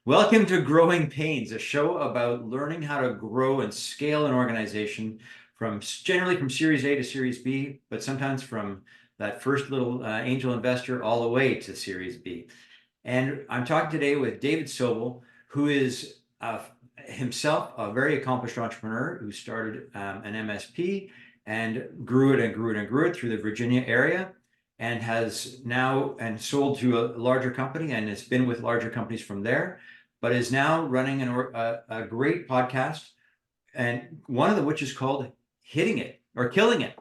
Welcome to Growing Pains, a show about learning how to grow and scale an organization generally from Series A to Series B, but sometimes from that first little angel investor all the way to Series B. And I'm talking today with David Sobel, who is himself a very accomplished entrepreneur who started an MSP and grew it and grew it and grew it through the Virginia area, and has now sold to a larger company and has been with larger companies from there, but is now running a great podcast, and one of them which is called Hitting It or Killing It.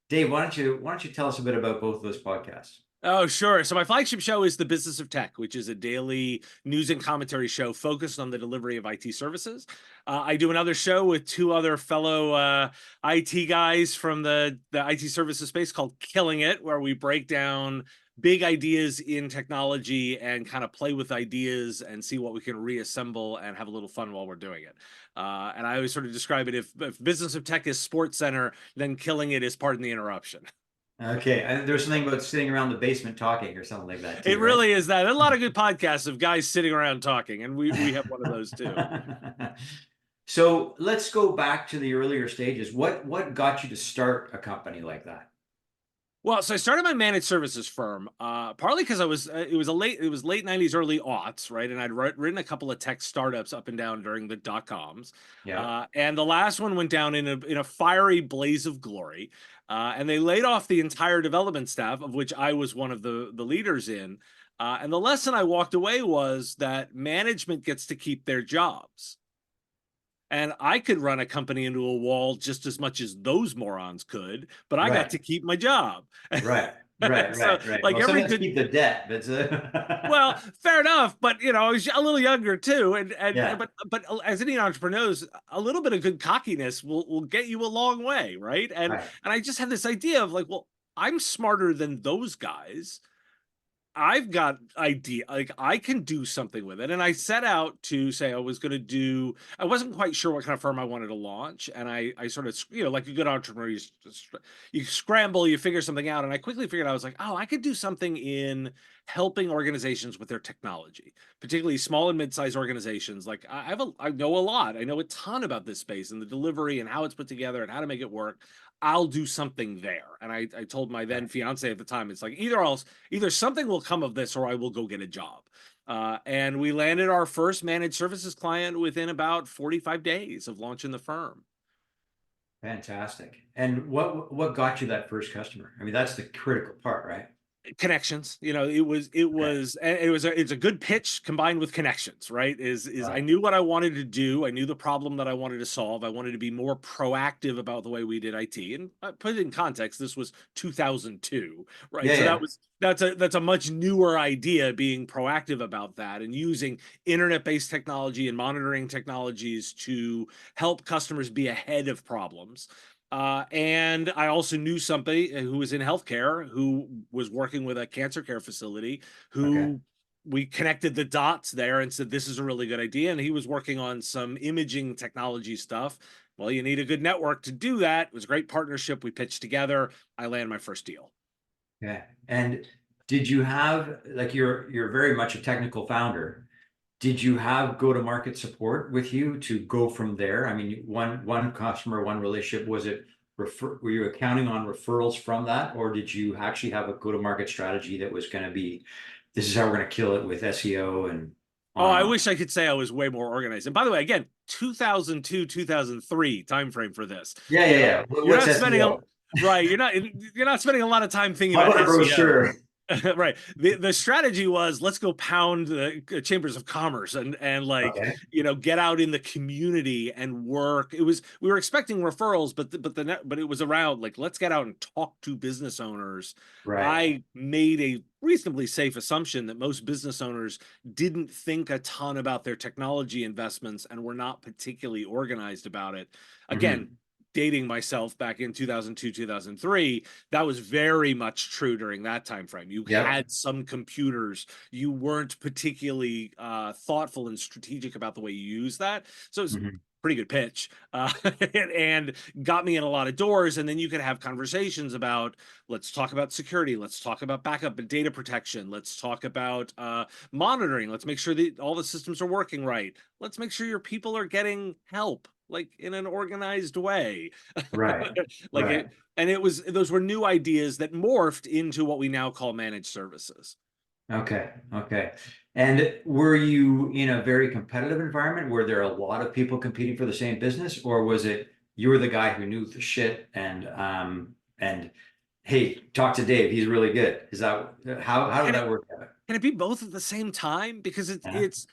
Dave, why don't you tell us a bit about both of those podcasts? Oh, sure. So my flagship show is The Business of Tech, which is a daily news and commentary show focused on the delivery of IT services. I do another show with two other fellow IT guys from the IT services space called Killing It, where we break down big ideas in technology and kind of play with ideas and see what we can reassemble and have a little fun while we're doing it. And I always sort of describe it, if Business of Tech is Sports Center, then Killing It is Pardon the Interruption. Okay, there's something about sitting around the basement talking or something like that It too, right? really is that. There are a lot of good podcasts of guys sitting around talking, and we have one of those too. So let's go back to the earlier stages. What got you to start a company like that? Well, so I started my managed services firm, partly because it was late '90s, early aughts, right? And I'd written a couple of tech startups up and down during the dot-coms, Yeah. and the last one went down in a fiery blaze of glory, and they laid off the entire development staff, of which I was one of the leaders in. And the lesson I walked away was that management gets to keep their jobs. And I could run a company into a wall just as much as those morons could, but I got Right. to keep my job. Right. Right. So, Right. Right. like Well, some every has to good, keep the debt, but well, fair enough, but I was a little younger too, and yeah. but as any entrepreneur knows, a little bit of good cockiness will get you a long way, right? Right. And I just had this idea of like, well, I'm smarter than those guys. I've got idea, like I can do something with it. And I set out to say I was going to do, I wasn't quite sure what kind of firm I wanted to launch. And I sort of, like a good entrepreneur, you scramble, you figure something out. And I quickly figured, I was like, oh, I could do something in helping organizations with their technology, particularly small and mid-sized organizations. Like I know a lot. I know a ton about this space and the delivery and how it's put together and how to make it work. I'll do something there. And I told my then Right. fiance at the time, it's like either something will come of this or I will go get a job. And we landed our first managed services client within about 45 days of launching the firm. Fantastic. And what got you that first customer? I mean, that's the critical part, right? Connections, it Okay. was and it's a good pitch combined with connections, right? Is I Right. knew what I wanted to do. I knew the problem that I wanted to solve. I wanted to be more proactive about the way we did IT. And I put it in context, this was 2002, right? Yeah. So Yeah. that's a much newer idea, being proactive about that and using internet-based technology and monitoring technologies to help customers be ahead of problems. And I also knew somebody who was in healthcare who was working with a cancer care facility, Okay. who we connected the dots there and said, this is a really good idea. And he was working on some imaging technology stuff. Well, you need a good network to do that. It was a great partnership. We pitched together. I landed my first deal. Okay. And did you have, like, you're very much a technical founder. Did you have go-to-market support with you to go from there? I mean, one customer, one relationship, were you accounting on referrals from that, or did you actually have a go-to-market strategy that was going to be, this is how we're going to kill it with SEO and Oh, on and I on? wish I could say I was way more organized. And by the way, again, 2002, 2003 timeframe for this. Yeah, yeah, yeah. You're What's not spending a SEO? right. You're not spending a lot of time thinking How about about a SEO. brochure? Right. The strategy was, let's go pound the chambers of commerce and like, Okay. get out in the community and work. We were expecting referrals, but it was around like, let's get out and talk to business owners. Right. I made a reasonably safe assumption that most business owners didn't think a ton about their technology investments and were not particularly organized about it. Again, Hmm. dating myself back in 2002, 2003, that was very much true during that time frame. You Yep. had some computers, you weren't particularly thoughtful and strategic about the way you use that. So it's Hmm. pretty good pitch, and got me in a lot of doors. And then you could have conversations about, let's talk about security, let's talk about backup and data protection, let's talk about monitoring, let's make sure that all the systems are working right, let's make sure your people are getting help like in an organized way. Right. Like it, Right. and it was, those were new ideas that morphed into what we now call managed services. Okay. Okay. And were you in a very competitive environment? Were there a lot of people competing for the same business, or was it you were the guy who knew the shit and hey, talk to Dave, he's really good. Is that how did Can that it work out? can it be both at the same time? Because Yeah. it's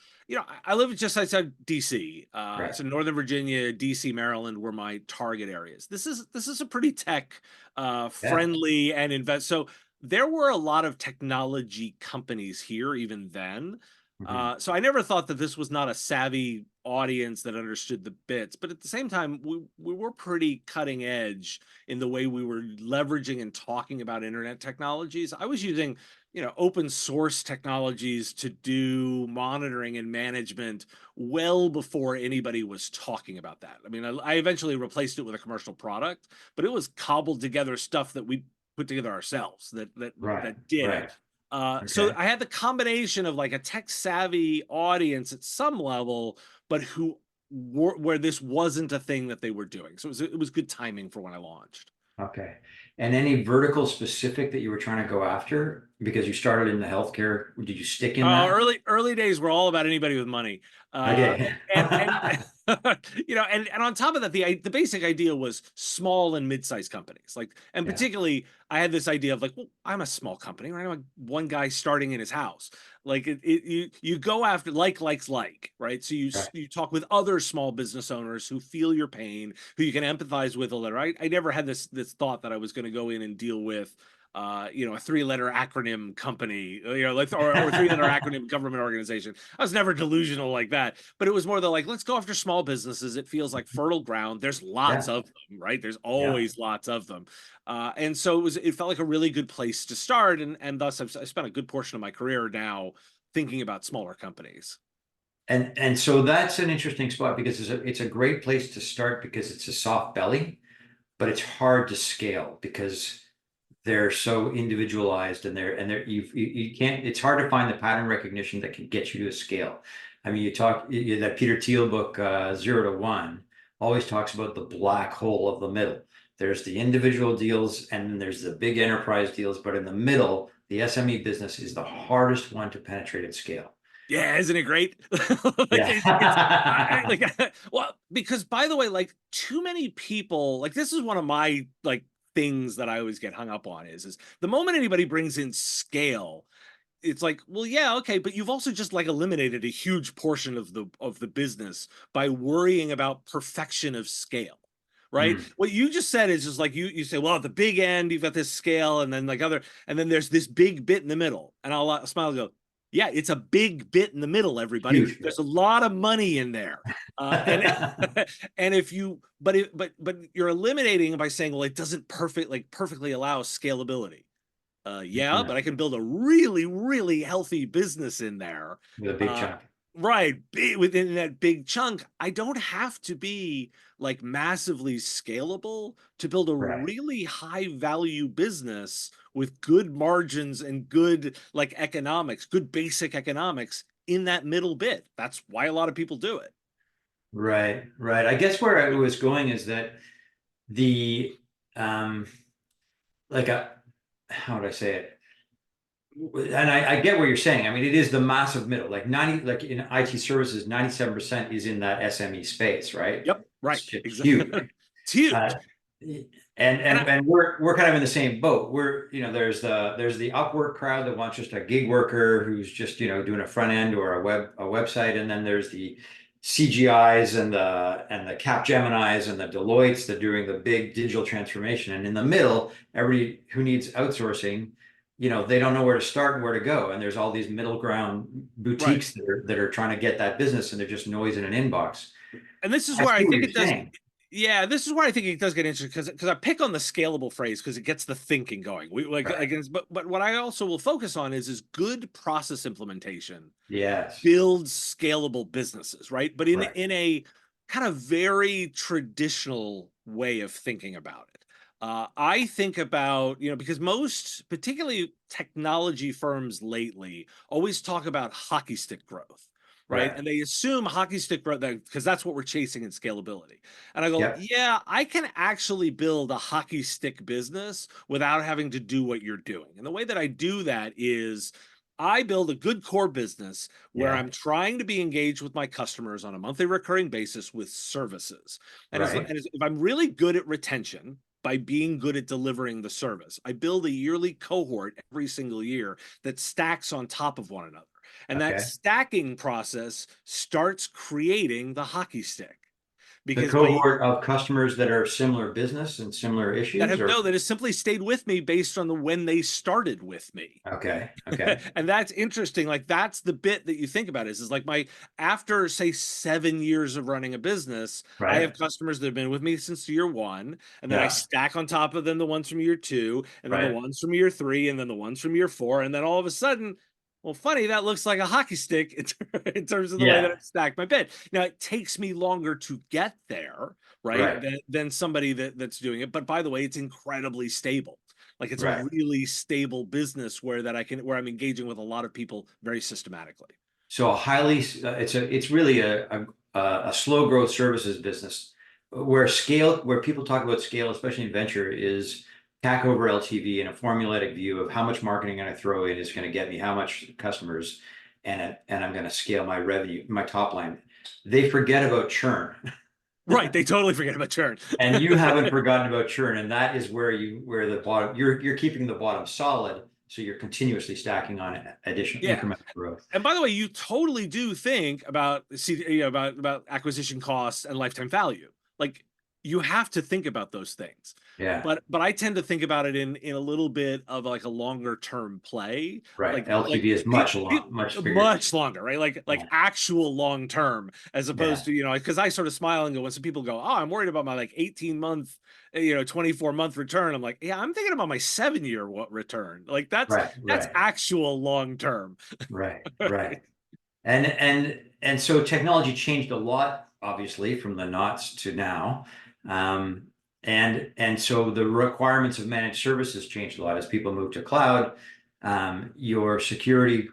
I live just outside DC. Right. So Northern Virginia, DC, Maryland were my target areas. This is a pretty tech Yeah. friendly and invest. So there were a lot of technology companies here even then. Hmm. So I never thought that this was not a savvy audience that understood the bits, but at the same time, we were pretty cutting edge in the way we were leveraging and talking about internet technologies. I was using open source technologies to do monitoring and management well before anybody was talking about that. I mean, I eventually replaced it with a commercial product, but it was cobbled together stuff that we put together ourselves Right. that did it. Right. So Okay. I had the combination of like a tech savvy audience at some level, but who where this wasn't a thing that they were doing. So it was good timing for when I launched. Okay. And any vertical specific that you were trying to go after because you started in the healthcare, did you stick in Oh, that? early days were all about anybody with money, uh, Okay. and and on top of that, the basic idea was small and mid-sized companies. Like, and Yeah. particularly, I had this idea of like, well, I'm a small company, right? I'm like one guy starting in his house. Like, you go after like likes like, right? So Right. you talk with other small business owners who feel your pain, who you can empathize with a little. Right? I never had this thought that I was going to go in and deal with a three-letter acronym company, like or three-letter acronym government organization. I was never delusional like that, but it was more the like, let's go after small businesses. It feels like fertile ground. There's lots Yeah. of them, right? There's Yeah. always lots of them, and so it felt like a really good place to start, and thus I spent a good portion of my career now thinking about smaller companies. And so that's an interesting spot because it's a great place to start because it's a soft belly, but it's hard to scale because they're so individualized and you can't it's hard to find the pattern recognition that can get you to a scale. I mean, that Peter Thiel book, 0 to 1, always talks about the black hole of the middle. There's the individual deals and then there's the big enterprise deals, but in the middle, the SME business is the hardest one to penetrate at scale. Yeah, isn't it great? Like it's Yeah. like well, because by the way, like too many people, like this is one of my like things that I always get hung up on is the moment anybody brings in scale, it's like, well, yeah, okay, but you've also just like eliminated a huge portion of the business by worrying about perfection of scale. Right? Mm, What you just said is just like you say, well, at the big end, you've got this scale, and then and then there's this big bit in the middle. And I'll smile and go, yeah, it's a big bit in the middle, everybody. huge There's bit. a lot of money in there. And and if you but you're eliminating it by saying, well, it doesn't perfectly allow scalability. Yeah, Yeah, but I can build a really, really healthy business in there. with a big Uh, chunk. right, within that big chunk. I don't have to be like massively scalable to build a Right. really high value business with good margins and good like economics, good basic economics in that middle bit. That's why a lot of people do it. Right, right. I guess where I was going is that the um like a how would I say it? And I get what you're saying. I mean, it is the massive middle. Like 90, like in IT services, 97% is in that SME space, right? Yep, right, It's just exactly. huge. It's huge. Uh, and And and and we're kind of in the same boat. There's the Upwork crowd that wants just a gig worker who's just doing a front end or a website, and then there's the CGIs and the Capgeminis and the Deloittes that are doing the big digital transformation. And in the middle, everybody who needs outsourcing, they don't know where to start and where to go. And there's all these middle ground right. boutiques that are trying to get that business, and they're just noise in an inbox. And this is I where I see what think you're it does. saying. Yeah, this is where I think it does get interesting because I pick on the scalable phrase because it gets the thinking going. We like Right. against, but what I also will focus on is good process implementation Yes. builds scalable businesses, right? But in Right. in a kind of very traditional way of thinking about it. I think about, because most, particularly technology firms lately, always talk about hockey stick growth, right? Right. And they assume hockey stick growth because that's what we're chasing in scalability. And I go, Yep. yeah, I can actually build a hockey stick business without having to do what you're doing. And the way that I do that is I build a good core business where Yeah. I'm trying to be engaged with my customers on a monthly recurring basis with services. Right. If I'm really good at retention by being good at delivering the service, I build a yearly cohort every single year that stacks on top of one another. And that Okay. stacking process starts creating the hockey stick. The Because by cohort of customers that are similar business and similar that issues, have or no, that has simply stayed with me based on the when they started with me. okay. Okay. And that's interesting. Like that's the bit that you think about is like my after say 7 years of running a business, I have Right. customers that have been with me since year one, and then I Yeah. stack on top of them the ones from year two, and then the Right. ones from year three, and then the ones from year four, and then all of a sudden, well, funny, that looks like a hockey stick in terms of the way that Yeah. I've stacked my bid. Now it takes me longer to get there, right, Right. than somebody that's doing it. But by the way, it's incredibly stable. Like it's a Right. really stable business where I'm engaging with a lot of people very systematically. So a highly, it's really a slow growth services business where people talk about scale, especially in venture, is CAC over LTV and a formulaic view of how much marketing I'm going to throw in is going to get me how much customers, and I'm going to scale my revenue, my top line. They forget about churn. Right, they totally forget about churn. And you haven't forgotten about churn, and that is where the bottom you're keeping the bottom solid, so you're continuously stacking on additional Yeah. incremental growth. And by the way, you totally do think about about acquisition costs and lifetime value. Like you have to think about those things. Yeah, But I tend to think about it in a little bit of like a longer term play, right. like LTV is much bigger. much longer, right? Like Yeah, actual long term, as opposed yeah, to because I sort of smile and go when some people go, oh, I'm worried about my like 18 month, 24 month return. I'm like, yeah, I'm thinking about my 7 year return. Like right, that's right, actual long term. right, right. And so technology changed a lot, obviously, from the knots to now. Um, and so the requirements of managed services changed a lot as people moved to cloud. Your security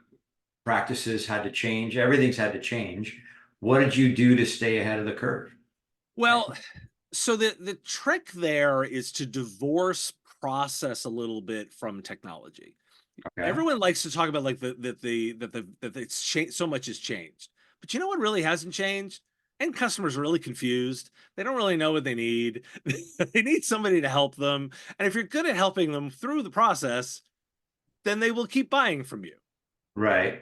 practices had to change. Everything's had to change. What did you do to stay ahead of the curve? Well, so the trick there is to divorce process a little bit from technology. Okay. Everyone likes to talk about like that it's changed, so much has changed. But you know what really hasn't changed? And customers are really confused. They don't really know what they need. They need somebody to help them. And if you're good at helping them through the process, then they will keep buying from you. Right.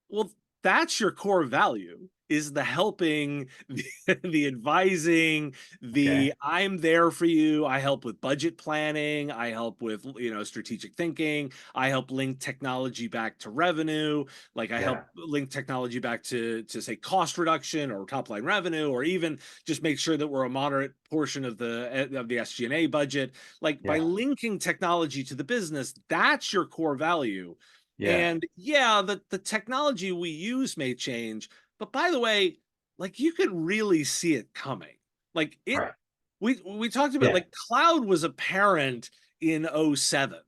Well, that's your core value is the helping, the advising, Okay. the I'm there for you. I help with budget planning. I help with, strategic thinking. I help link technology back to revenue. Like I Yeah. help link technology back to say cost reduction or top line revenue, or even just make sure that we're a moderate portion of the SG&A budget. Like by Yeah. linking technology to the business, that's your core value. Yeah. And yeah, the technology we use may change, but by the way, like you could really see it coming. Like it Right. we talked about Yeah. like cloud was apparent in '07.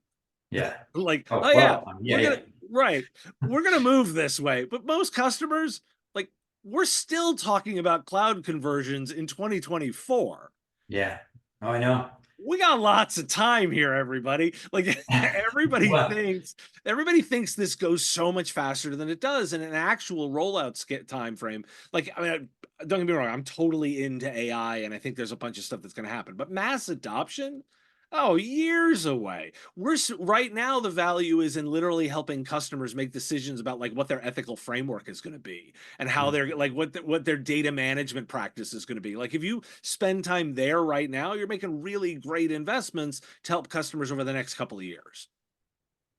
Yeah. Like, Oh, oh yeah, well, yeah, we're yeah. gonna right, we're gonna move this way. But most customers, like, we're still talking about cloud conversions in 2024. Yeah. Oh, I know. We got lots of time here, everybody. Like everybody Well, thinks everybody thinks this goes so much faster than it does in an actual rollout time frame. Like, I mean, don't get me wrong, I'm totally into AI, and I think there's a bunch of stuff that's going to happen. But mass adoption, oh, years away. Right now, the value is in literally helping customers make decisions about like what their ethical framework is going to be and how they're like what their data management practice is going to be. Like if you spend time there right now, you're making really great investments to help customers over the next couple of years.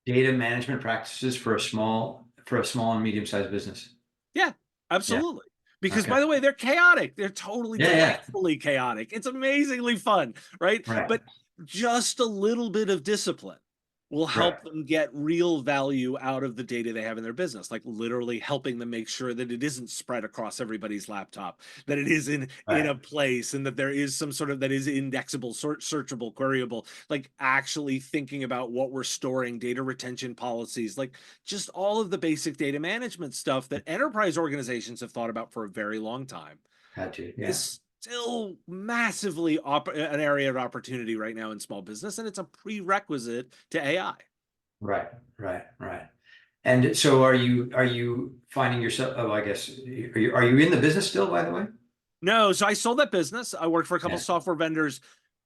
data management practices for a small and medium-sized business. Yeah, Yeah. absolutely. Because Okay. by the way, they're chaotic. They're totally Yeah, yeah. delightfully chaotic. It's amazingly fun, right? Right. But just a little bit of discipline, will Right. help them get real value out of the data they have in their business, like literally helping them make sure that it isn't spread across everybody's laptop, that it is in Right. a place, and that there is some sort of that is indexable, searchable, queryable, like actually thinking about what we're storing, data retention policies, like just all of the basic data management stuff that enterprise organizations have thought about for a very long time Had to. Yeah. is still massively an area of opportunity right now in small business, and it's a prerequisite to AI. Right. Right. Right. And so are you finding yourself, oh, I guess, are you in the business still, by the way? No, so I sold that business. I worked for a couple Yeah. software vendors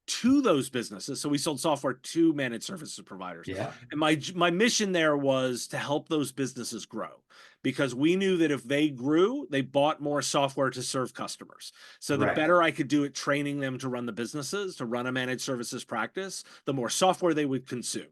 to those businesses. So we sold software to managed services providers. Yeah. And my mission there was to help those businesses grow, because we knew that if they grew, they bought more software to serve customers. So the Right. better I could do at training them to run the businesses, to run a managed services practice, the more software they would consume.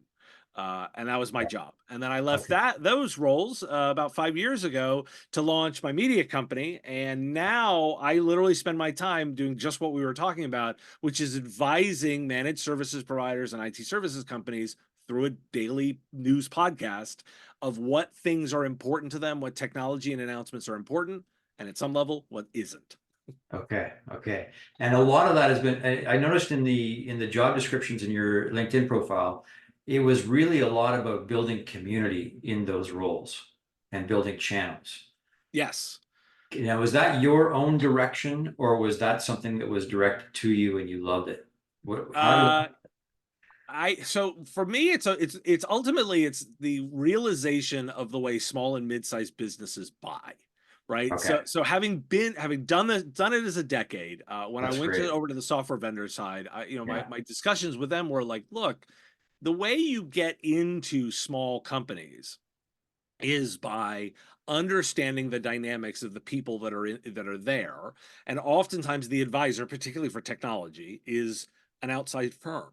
And that was my job. And then I left Okay. those roles about 5 years ago to launch my media company. And now I literally spend my time doing just what we were talking about, which is advising managed services providers and IT services companies through a daily news podcast of what things are important to them, what technology and announcements are important, and at some level, what isn't. Okay. Okay. And a lot of that has been, I noticed in the job descriptions in your LinkedIn profile, it was really a lot about building community in those roles and building channels. Yes. Now, was that your own direction, or was that something that was directed to you and you loved it? How did Uh, so for me, it's ultimately it's the realization of the way small and mid-sized businesses buy, right? okay, So having done it as a decade, when I that's went to great. over to the software vendor side, my Yeah, my discussions with them were like, look, the way you get into small companies is by understanding the dynamics of the people that are there, and oftentimes the advisor, particularly for technology, is an outside firm.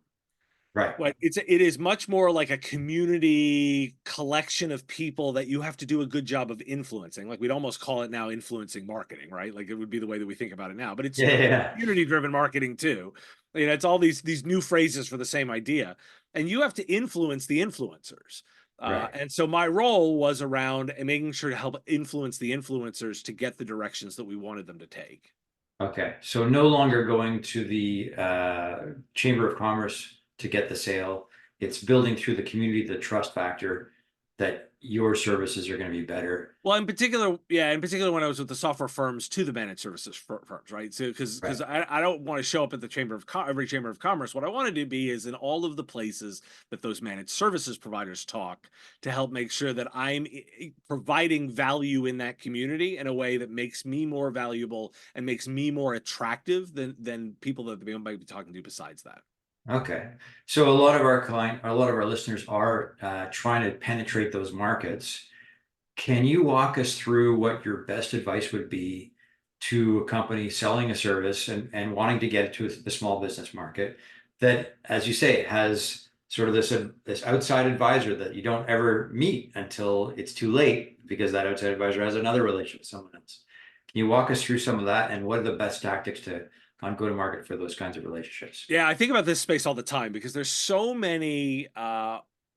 right. But it is much more like a community collection of people that you have to do a good job of influencing. Like we'd almost call it now influencing marketing, right? Like it would be the way that we think about it now. But it's Yeah, yeah, yeah. community driven marketing too. It's all these new phrases for the same idea, and you have to influence the influencers. Right. And so my role was around making sure to help influence the influencers to get the directions that we wanted them to take. Okay. So no longer going to the Chamber of Commerce to get the sale. It's building through the community, the trust factor that your services are going to be better. Well, in particular, yeah, in particular when I was with the software firms to the managed services firms, right? So because Right. I don't want to show up at the every chamber of commerce. What I wanted to be is in all of the places that those managed services providers talk, to help make sure that I'm providing value in that community in a way that makes me more valuable and makes me more attractive than people that they might be talking to besides that. Okay. So a lot of our listeners are trying to penetrate those markets. Can you walk us through what your best advice would be to a company selling a service and wanting to get it to the small business market that, as you say, has sort of this outside advisor that you don't ever meet until it's too late because that outside advisor has another relationship with someone else. Can you walk us through some of that and what are the best tactics to on go to market for those kinds of relationships? Yeah, I think about this space all the time because there's so many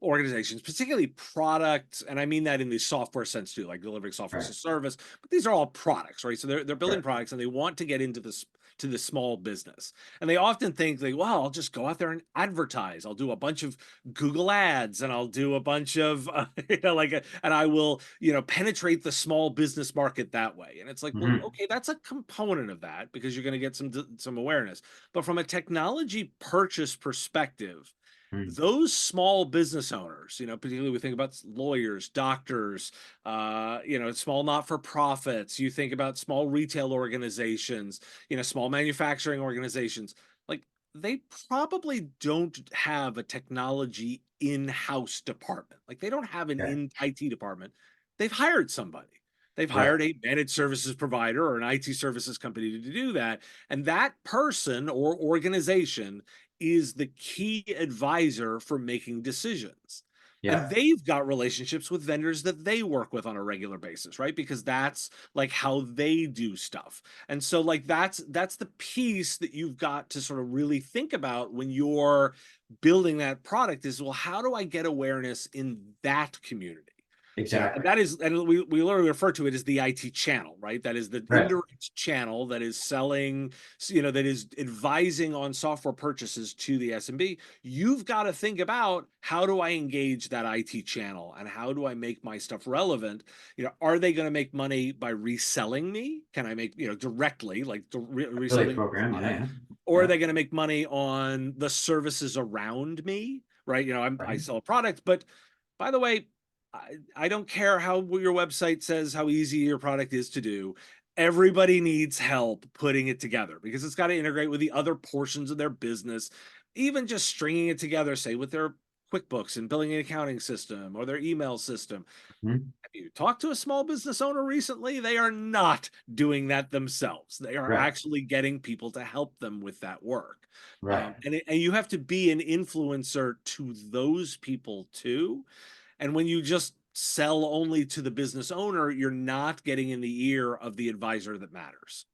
organizations, particularly products, and I mean that in the software sense too, like delivering software as Right. a service. But these are all products, right? So they're building Right. products and they want to get into this to the small business, and they often think like, well, I'll just go out there and advertise. I'll do a bunch of Google ads, and I'll do a bunch of and I will penetrate the small business market that way. And it's like, well, Mhm. okay, that's a component of that because you're going to get some awareness, but from a technology purchase perspective, Mhm. those small business owners, particularly we think about lawyers, doctors, small not-for-profits, you think about small retail organizations, small manufacturing organizations, like they probably don't have a technology in-house department. Like they don't have an Okay. IT department. They've hired somebody. They've Right. hired a managed services provider or an IT services company to do that. And that person or organization is the key advisor for making decisions. And Yeah, they've got relationships with vendors that they work with on a regular basis, right? Because that's like how they do stuff. And so like that's the piece that you've got to sort of really think about when you're building that product is, well, how do I get awareness in that community? And exactly. that is, and we literally refer to it as the IT channel, right? That is the Right. indirect channel that is selling, that is advising on software purchases to the SMB. You've got to think about, how do I engage that IT channel and how do I make my stuff relevant? Are they going to make money by reselling me? Can I make, directly, like Affiliate reselling program. Yeah, product? yeah. Or are Yeah. they going to make money on the services around me? Right. I Right. sell a product, but by the way, I don't care how your website says how easy your product is to do. Everybody needs help putting it together because it's got to integrate with the other portions of their business. Even just stringing it together, say with their QuickBooks and billing and accounting system or their email system. Mhm. Have you talked to a small business owner recently? They are not doing that themselves. They are Right. actually getting people to help them with that work. Right. And you have to be an influencer to those people too. And when you just sell only to the business owner, you're not getting in the ear of the advisor that matters.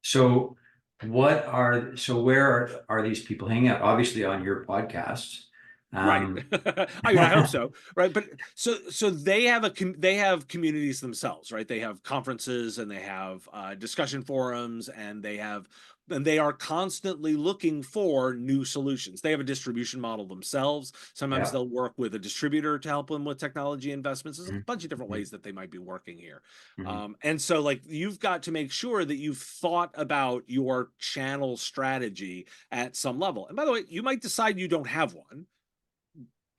So so where are these people hanging out? Obviously on your podcast. Right. Um, I hope so. Right. But so they have they have communities themselves, right? They have conferences and they have discussion forums and they are constantly looking for new solutions. They have a distribution model themselves. Sometimes yeah. they'll work with a distributor to help them with technology investments. There's a Mhm. bunch of different Mhm. ways that they might be working here. Mhm. And so like you've got to make sure that you've thought about your channel strategy at some level. And by the way, you might decide you don't have one.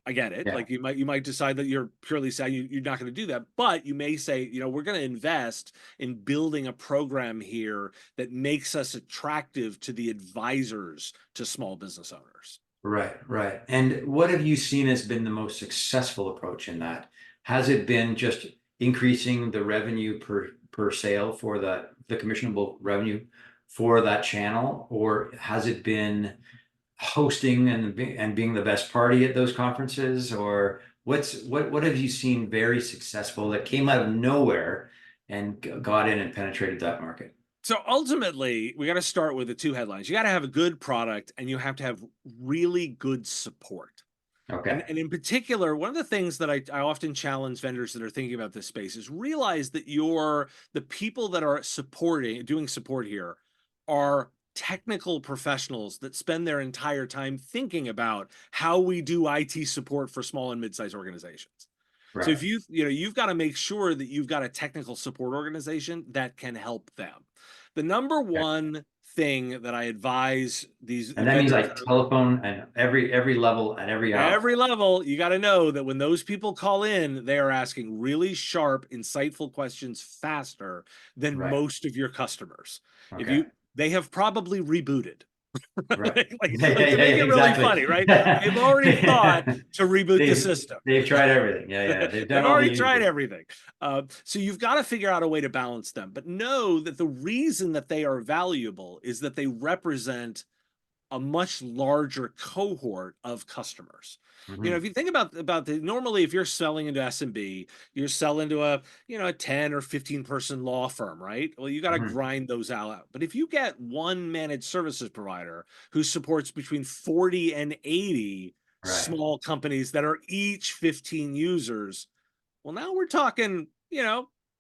I get it. Yeah. Like you might decide that you're purely saying you're not going to do that, but you may say, we're going to invest in building a program here that makes us attractive to the advisors to small business owners. Right, right. And what have you seen has been the most successful approach in that? Has it been just increasing the revenue per sale for the commissionable revenue for that channel, or has it been hosting and being the best party at those conferences, or what have you seen very successful that came out of nowhere and got in and penetrated that market? So ultimately, we got to start with the two headlines. You got to have a good product and you have to have really good support. And, Okay. and in particular, one of the things that I often challenge vendors that are thinking about this space is realize that the people that are doing support here are technical professionals that spend their entire time thinking about how we do IT support for small and mid-sized organizations. So Right. if you've got to make sure that you've got a technical support organization that can help them. The number Okay. one thing that I advise these And that means vendors like that are telephone and every level at every hour. every level, you got to know that when those people call in, they are asking really sharp, insightful questions faster than Right. most of your customers. If Okay. you, they have probably rebooted. Right. Yeah, yeah, Like to yeah, make yeah, it really funny, exactly. right? They've already thought to reboot the system. They've tried everything. Yeah, yeah. They've done They've all the already tried usual. everything. So you've got to figure out a way to balance them. But know that the reason that they are valuable is that they represent a much larger cohort of customers. If Hmm. you think about the normally if you're selling into SMB, you're selling to a 10 or 15 person law firm, right? Well, you got to Hmm. grind those out. But if you get one managed services provider who supports between 40 and 80 Right. small companies that are each 15 users, well, now we're talking,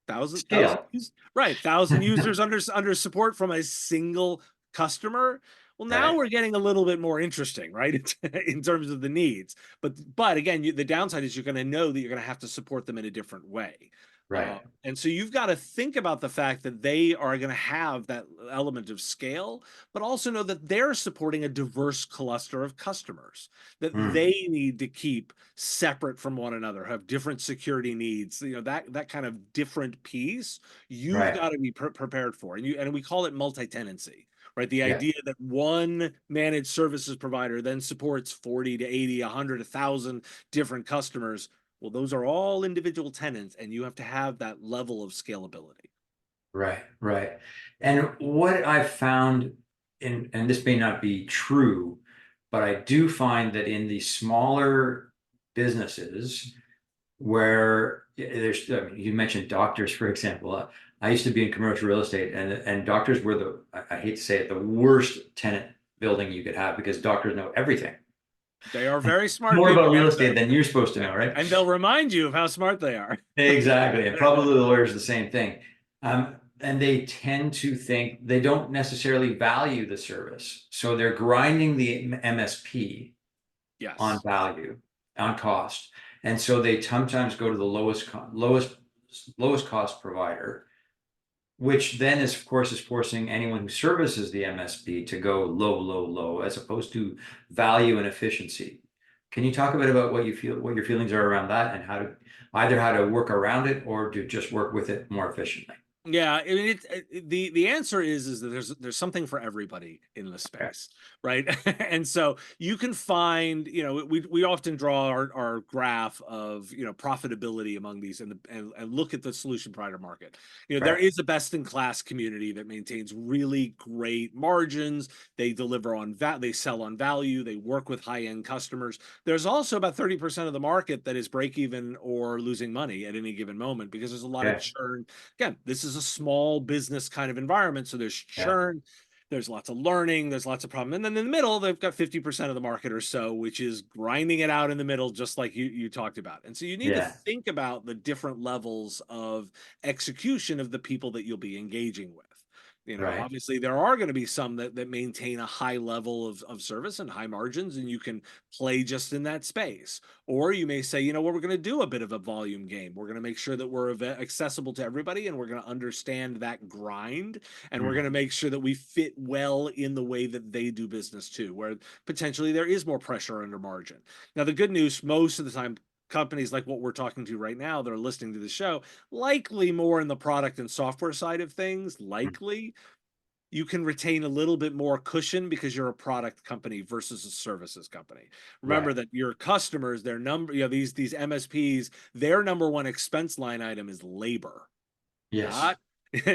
thousand Scale. right, thousand users under support from a single customer. Well, now Right. we're getting a little bit more interesting, right? In terms of the needs. But again, the downside is you're going to know that you're going to have to support them in a different way. Right. And so you've got to think about the fact that they are going to have that element of scale, but also know that they're supporting a diverse cluster of customers that Mm. they need to keep separate from one another, have different security needs, that kind of different piece you've Right. got to be prepared for. And we call it multi-tenancy, right? The Yeah. idea that one managed services provider then supports 40 to 80, 100, 1,000 different customers. Well, those are all individual tenants, and you have to have that level of scalability. Right. Right. And what I've found and this may not be true, but I do find that in the smaller businesses where there's, I mean, you mentioned doctors, for example. I used to be in commercial real estate, and doctors were I hate to say it, the worst tenant building you could have because doctors know everything. They are very smart More about people, real aren't estate they? than you're supposed to know, right? And they'll remind you of how smart they are. Exactly. And probably the lawyers the same thing. And they tend to think they don't necessarily value the service. So they're grinding the MSP on Yes. value, on cost. And so they sometimes go to the lowest cost provider, which then is, of course, is forcing anyone who services the MSP to go low, low, low, as opposed to value and efficiency. Can you talk a bit about what you feel, what your feelings are around that, and how to work around it or to just work with it more efficiently? Yeah, I mean, the answer is that there's something for everybody in the Okay. space, right? And so you can find, we often draw our graph of profitability among these and look at the solution provider market. There Right. is a best in class community that maintains really great margins. They deliver on they sell on value. They work with high end customers. There's also about 30% of the market that is break even or losing money at any given moment because there's a lot of Okay. churn. Again, this is a small business kind of environment, so there's Yeah. churn, there's lots of learning, there's lots of problem, and then in the middle they've got 50% of the market or so, which is grinding it out in the middle, just like you talked about. And so you need to Yeah. think about the different levels of execution of the people that you'll be engaging with. Right. Obviously there are going to be some that maintain a high level of service and high margins, and you can play just in that space. Or you may say, what, we're going to do a bit of a volume game. We're going to make sure that we're accessible to everybody, and we're going to understand that grind, and we're going Mm. to make sure that we fit well in the way that they do business too, where potentially there is more pressure under margin. Now, the good news, most of the time, companies like what we're talking to right now that are listening to the show, likely more in the product and software side of things, Mm. likely you can retain a little bit more cushion because you're a product company versus a services company. Remember Right. that your customers, their number, these MSPs, their number one expense line item is labor. Yes. Not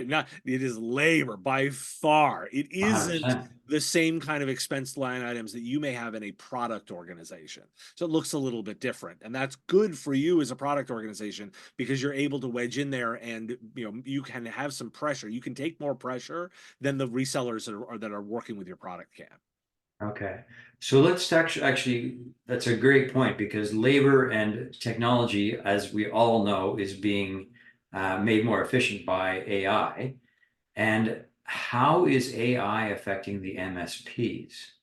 not it is labor by far. It isn't 100%. the same kind of expense line items that you may have in a product organization. So it looks a little bit different. And that's good for you as a product organization because you're able to wedge in there and you can have some pressure. You can take more pressure than the resellers that are working with your product can. Okay. So let's actually, that's a great point because labor and technology, as we all know, is being made more efficient by AI. And how is AI affecting the MSPs?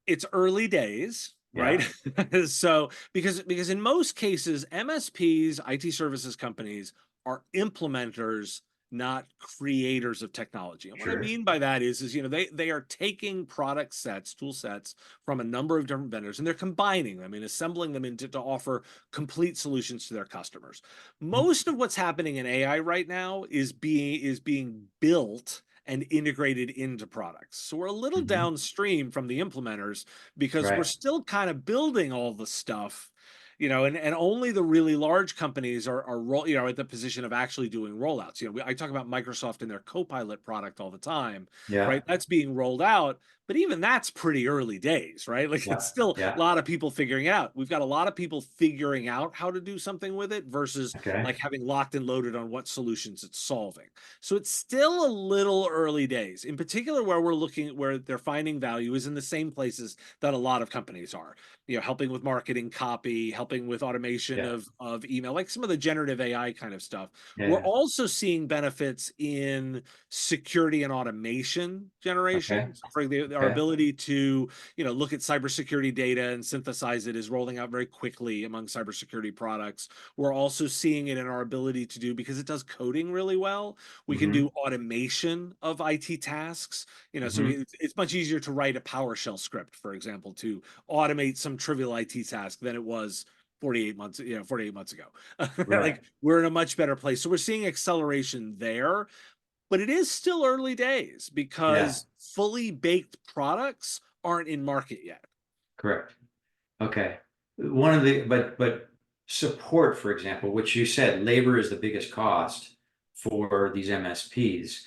It's early days, right? Yeah, So because in most cases MSPs, IT services companies, are implementers, not creators of technology. And what I sure. mean by that is they are taking product sets, tool sets from a number of different vendors, and they're combining them and assembling them into to offer complete solutions to their customers. Most of what's happening in AI right now is being built and integrated into products. So we're a little Hmm. downstream from the implementers because we're Right. still kind of building all the stuff, and only the really large companies are at the position of actually doing rollouts. I talk about Microsoft and their Copilot product all the time, Yeah, right? That's being rolled out, but even that's pretty early days, right? Like it's yeah, still a yeah. lot of people figuring it out. We've got a lot of people figuring out how to do something with it versus Okay. like having locked and loaded on what solutions it's solving. So it's still a little early days. In particular, where we're looking at where they're finding value is in the same places that a lot of companies are. Helping with marketing copy, helping with automation Yeah, of email, like some of the generative AI kind of stuff. We're yeah. also seeing benefits in security and automation Okay. generation. So for our Okay. ability to, look at cybersecurity data and synthesize it is rolling out very quickly among cybersecurity products. We're also seeing it in our ability to do, because it does coding really well, we can do Hmm. automation of IT tasks. So Hmm. it's much easier to write a PowerShell script, for example, to automate some trivial IT task than it was 48 months ago. Right. Like we're in a much better place. So we're seeing acceleration there, but it is still early days Yeah, because fully baked products aren't in market yet. correct. Okay. One of the, but support, for example, which you said labor is the biggest cost for these MSPs.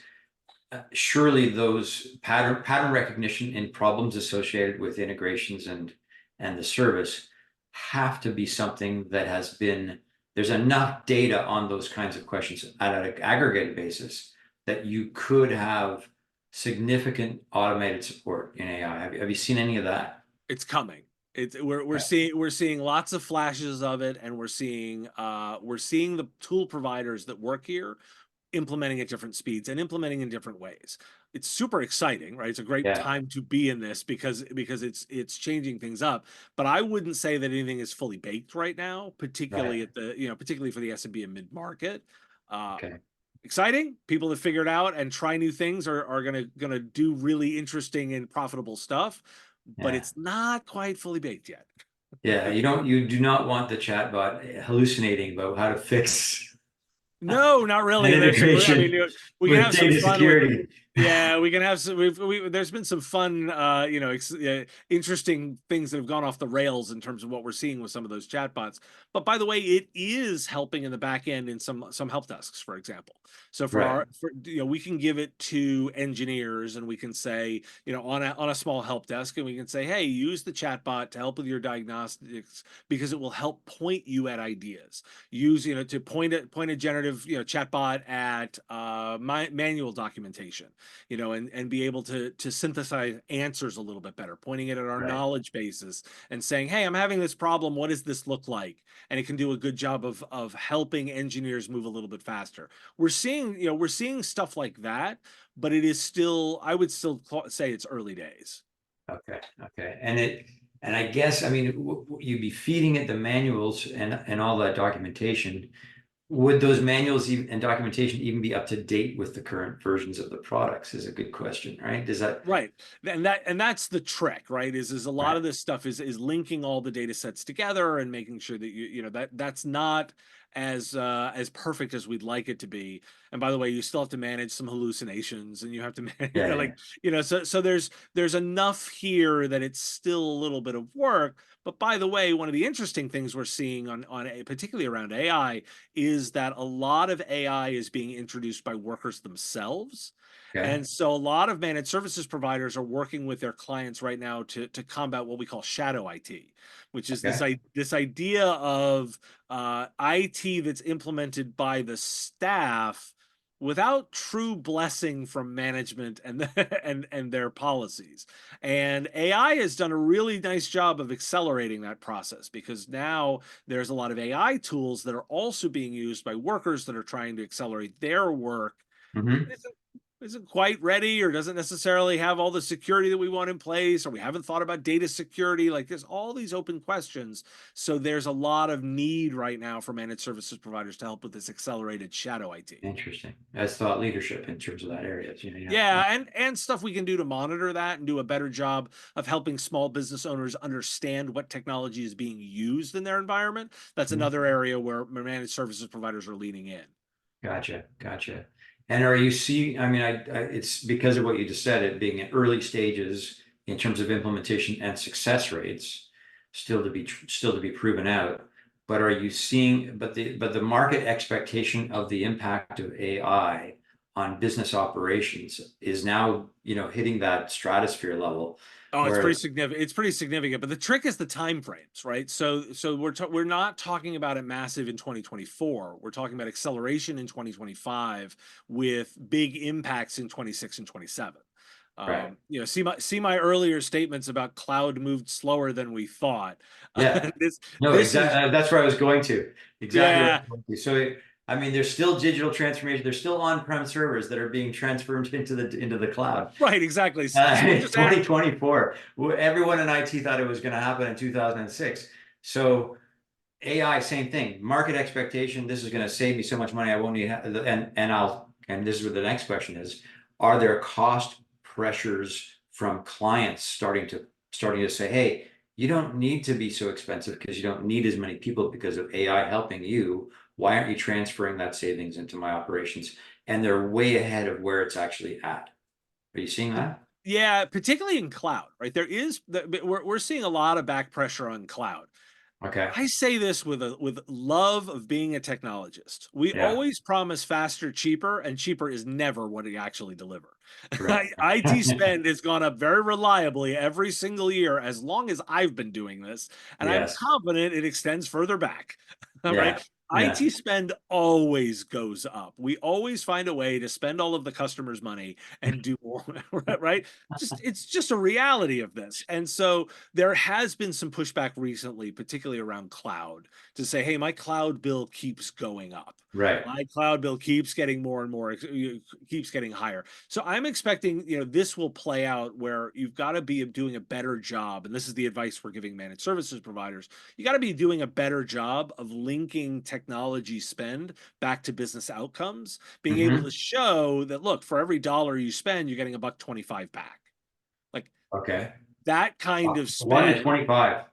Surely those pattern recognition and problems associated with integrations and the service have to be something that has been, there's enough data on those kinds of questions at an aggregate basis that you could have significant automated support in AI. Have you seen any of that? It's coming. We're Yeah. seeing lots of flashes of it, and we're seeing the tool providers that work here implementing at different speeds and implementing in different ways. It's super exciting, right? It's a great Yeah. time to be in this because it's changing things up. But I wouldn't say that anything is fully baked right now, Right. particularly at the, particularly for the SMB and mid market. Uh, Okay. Exciting. People that figure it out and try new things are gonna do really interesting and profitable stuff, but Yeah. it's not quite fully baked yet. Yeah. You do not want the chatbot hallucinating about how to fix No, not an really. I mean, integration we can with have some data fun with. security. Yeah, we can have some. There's been some fun, interesting things that have gone off the rails in terms of what we're seeing with some of those chatbots. But by the way, it is helping in the back end in some help desks, for example. So Right. we can give it to engineers, and we can say, on a small help desk, and we can say, hey, use the chatbot to help with your diagnostics because it will help point you at ideas. Use, to point a generative, chatbot at manual documentation, and be able to synthesize answers a little bit better, pointing it at our Right. knowledge bases and saying, hey, I'm having this problem. What does this look like? And it can do a good job of helping engineers move a little bit faster. We're seeing stuff like that, but it is still, I would still say it's early days. Okay. Okay. And I guess, I mean, you'd be feeding it the manuals and all that documentation. Would those manuals even, and documentation even be up to date with the current versions of the products is a good question, right? Does that, Right. And that's the trick, right? Is a lot right, of this stuff is linking all the data sets together and making sure that that's not as perfect as we'd like it to be. And by the way, you still have to manage some hallucinations, and you have to manage, yeah, yeah, like, so there's enough here that it's still a little bit of work. But by the way, one of the interesting things we're seeing particularly around AI is that a lot of AI is being introduced by workers themselves. okay, And so a lot of managed services providers are working with their clients right now to combat what we call shadow IT, which is okay, this idea of IT that's implemented by the staff without true blessing from management and and their policies. And AI has done a really nice job of accelerating that process because now there's a lot of AI tools that are also being used by workers that are trying to accelerate their work. hmm, Isn't quite ready or doesn't necessarily have all the security that we want in place, or we haven't thought about data security. Like, there's all these open questions. So there's a lot of need right now for managed services providers to help with this accelerated shadow IT. interesting. As thought leadership in terms of that area, yeah, yeah, Yeah, and stuff we can do to monitor that and do a better job of helping small business owners understand what technology is being used in their environment. That's mhm. another area where managed services providers are leaning in. Gotcha, gotcha. And are you seeing, I mean, it's because of what you just said, it being in early stages in terms of implementation and success rates, still to be proven out. But are you seeing, but the market expectation of the impact of AI on business operations is now, hitting that stratosphere level Oh, it's pretty where, significant. It's pretty significant, but the trick is the time frames, right? So we're not talking about it massive in 2024. We're talking about acceleration in 2025 with big impacts in 26 and 27. right? See my earlier statements about cloud moved slower than we thought. Yeah. This No, this is exactly. That's where I was going to. Exactly where I yeah, was going to. So, I mean, there's still digital transformation. There's still on-prem servers that are being transferred into the cloud. right, exactly. So we're just at 2024, everyone in IT thought it was going to happen in 2006. So AI, same thing. Market expectation. This is going to save me so much money. I won't need, and this is where the next question is: are there cost pressures from clients starting to say, hey, you don't need to be so expensive because you don't need as many people because of AI helping you. Why aren't you transferring that savings into my operations? And they're way ahead of where it's actually at. Are you seeing that? yeah, particularly in cloud, right? We're seeing a lot of back pressure on cloud. Okay. I say this with love of being a technologist. We Yeah. always promise faster, cheaper, and cheaper is never what we actually deliver. Right. IT spend has gone up very reliably every single year as long as I've been doing this, and I'm Yes. confident it extends further back. All right. Yeah. Yeah. IT spend always goes up. We always find a way to spend all of the customers' money and do more, right? It's just a reality of this. And so there has been some pushback recently, particularly around cloud, to say, hey, my cloud bill keeps going up. Right. My cloud bill keeps getting more and more, keeps getting higher. So I'm expecting, this will play out where you've got to be doing a better job. And this is the advice we're giving managed services providers. You got to be doing a better job of linking technology spend back to business outcomes, being able to Hmm. show that, look, for every dollar you spend, you're getting a buck 25 back. Like Okay. that kind of One to spend. 25.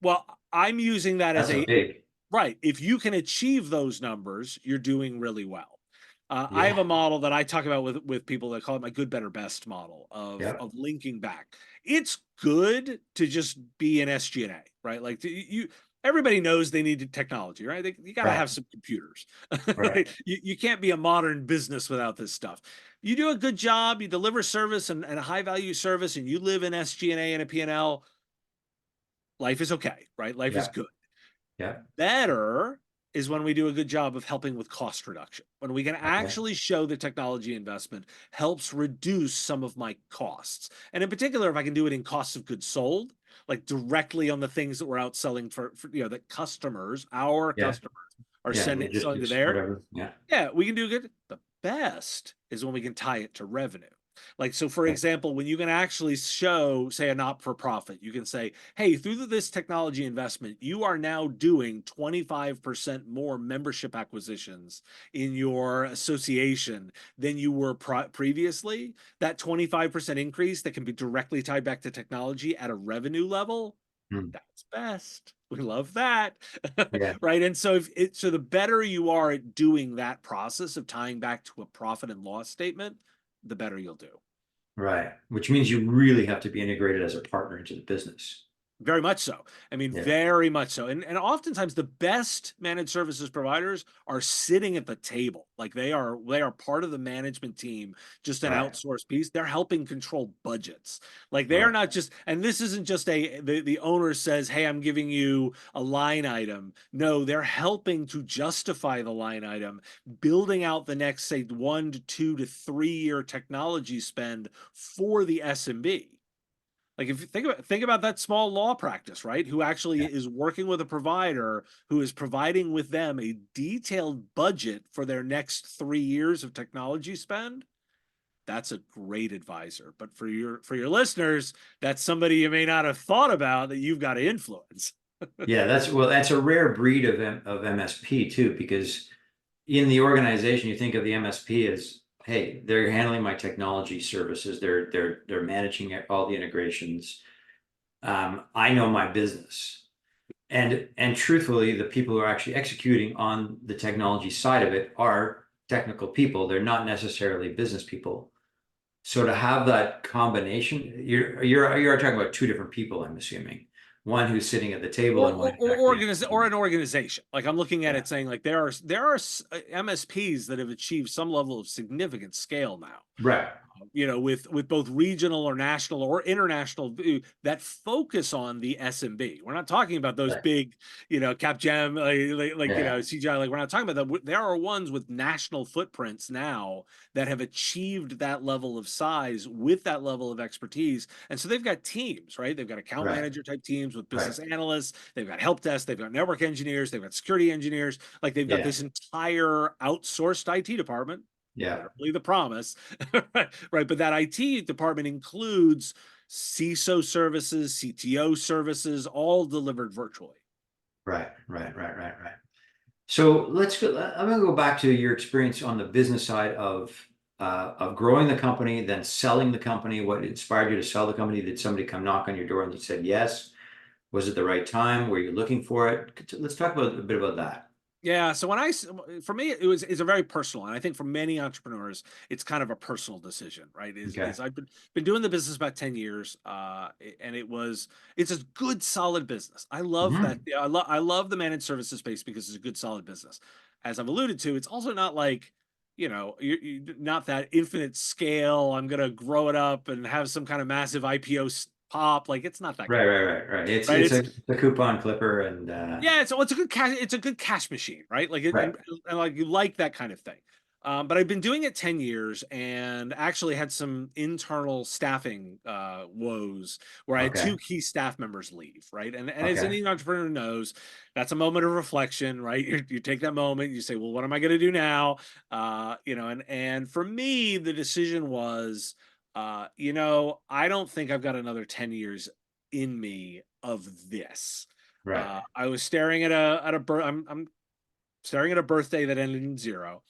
Well, I'm using that as That's a a big. right. If you can achieve those numbers, you're doing really well. I have Yeah. a model that I talk about with people that call it my good, better, best model Yep. of linking back. It's good to just be an SG&A, right? Like you, everybody knows they need technology, right? You got to Right. have some computers, Right. right? You can't be a modern business without this stuff. You do a good job, you deliver service and a high value service, and you live in SG&A and a P&L. Life is okay, right? Life is Yeah. good. Yeah. Better is when we do a good job of helping with cost reduction. When we can Okay. actually show the technology investment helps reduce some of my costs. And in particular, if I can do it in costs of goods sold, like directly on the things that we're outselling for that customers, our Yeah. customers are Yeah. selling to Logistics, their, whatever. Yeah. yeah, we can do good. The best is when we can tie it to revenue. Like, so for Yeah. example, when you can actually show, say, a not for profit, you can say, hey, through this technology investment, you are now doing 25% more membership acquisitions in your association than you were previously. That 25% increase that can be directly tied back to technology at a revenue level, Hmm. that's best. We love that. Yeah. Right. And so so the better you are at doing that process of tying back to a profit and loss statement, the better you'll do. Right. Which means you really have to be integrated as a partner into the business. Very much so. I mean, Yeah. very much so. And oftentimes the best managed services providers are sitting at the table. Like they are part of the management team, just an Right. outsourced piece. They're helping control budgets. Like they are Right. not just, and this isn't just the owner says, hey, I'm giving you a line item. No, they're helping to justify the line item, building out the next, say, 1 to 2 to 3 year technology spend for the SMB. Like if you think about that small law practice, right? Who actually Yeah. is working with a provider who is providing with them a detailed budget for their next 3 years of technology spend. That's a great advisor. But for your listeners, that's somebody you may not have thought about that you've got to influence. Yeah. That's a rare breed of MSP too, because in the organization, you think of the MSP as, hey, they're handling my technology services. They're managing all the integrations. I know my business. And truthfully, the people who are actually executing on the technology side of it are technical people. They're not necessarily business people. So to have that combination, you're talking about two different people, I'm assuming. One who's sitting at the table and one who's actually Or an organization. Like I'm looking at yeah. it saying like there are MSPs that have achieved some level of significant scale now, Right. with both regional or national or international that focus on the SMB. We're not talking about those Right. big, Capgem, Yeah. CGI. Like we're not talking about that. There are ones with national footprints now that have achieved that level of size with that level of expertise, and so they've got teams, right? They've got account Right. manager type teams with Right. business analysts. They've got help desk. They've got network engineers. They've got security engineers. Like they've got Yeah. this entire outsourced IT department, Yeah. literally the promise, right? But that IT department includes CISO services, CTO services, all delivered virtually. Right. Right. Right. Right. Right. So let's go. I'm going to go back to your experience on the business side of growing the company, then selling the company. What inspired you to sell the company? Did somebody come knock on your door and you said yes? Was it the right time? Were you looking for it? Let's talk about a bit about that. Yeah, so for me it's a very personal, and I think for many entrepreneurs it's kind of a personal decision, right? Okay. Is I've been doing the business about 10 years, and it's a good solid business. I love that. Mhm. Yeah, I love the managed services space because it's a good solid business. As I've alluded to, it's also not like, you not that infinite scale. I'm gonna grow it up and have some kind of massive IPO pop. Like, it's not that Right, kind of right, thing, right, right. It's right? it's a coupon clipper and Yeah, it's a good cash machine, right? Like it, right. and like you like that kind of thing. But I've been doing it 10 years and actually had some internal staffing woes where I had two Okay. key staff members leave, right? And as Okay. any entrepreneur knows, that's a moment of reflection, right? You take that moment, you say, well, what am I going to do now? And for me, the decision was, I don't think I've got another 10 years in me of this. Right. I was staring at I'm staring at a birthday that ended in zero.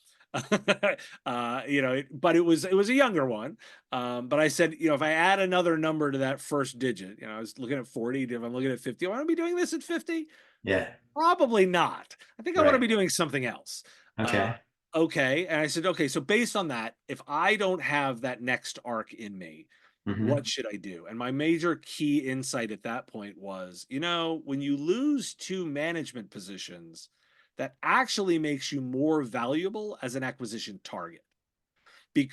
But it was a younger one. But I said, if I add another number to that first digit, I was looking at 40. If I'm looking at 50, I want to be doing this at 50? Yeah. Probably not. I think I want to Right. be doing something else. Uh, Okay. okay. And I said, okay, so based on that, if I don't have that next arc in me, what Hmm. should I do? And my major key insight at that point was, when you lose two management positions, that actually makes you more valuable as an acquisition target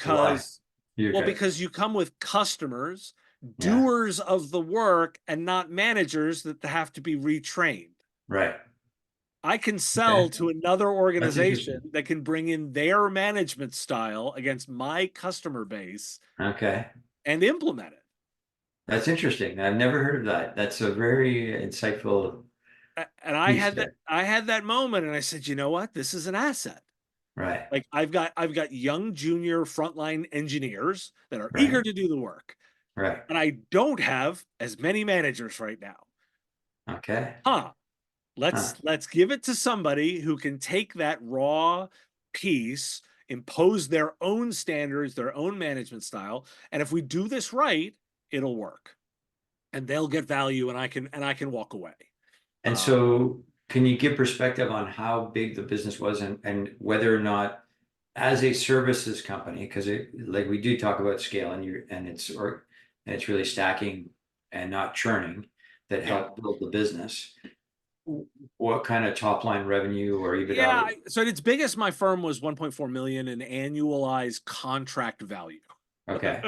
Why? because, You're well, good. because you come with customers, Yeah. doers of the work, and not managers that have to be retrained. Right. I can sell Okay. to another That's organization interesting. that can bring in their management style against my customer base Okay. and implement it. That's interesting. I've never heard of that. That's a very insightful And I piece had that there. I had that moment and I said, you know what? This is an asset. Right. Like I've got young junior frontline engineers that are Right. eager to do the work. Right. And I don't have as many managers right now. Okay. Huh. Huh. Let's give it to somebody who can take that raw piece, impose their own standards, their own management style, and if we do this right, it'll work. And they'll get value and I can walk away. And Um, so can you give perspective on how big the business was and whether or not as a services company, because like we do talk about scale and it's really stacking and not churning that yeah. help build the business. What kind of top line revenue or Yeah, EBITDA? so at its biggest, my firm was 1.4 million in annualized contract value. Okay.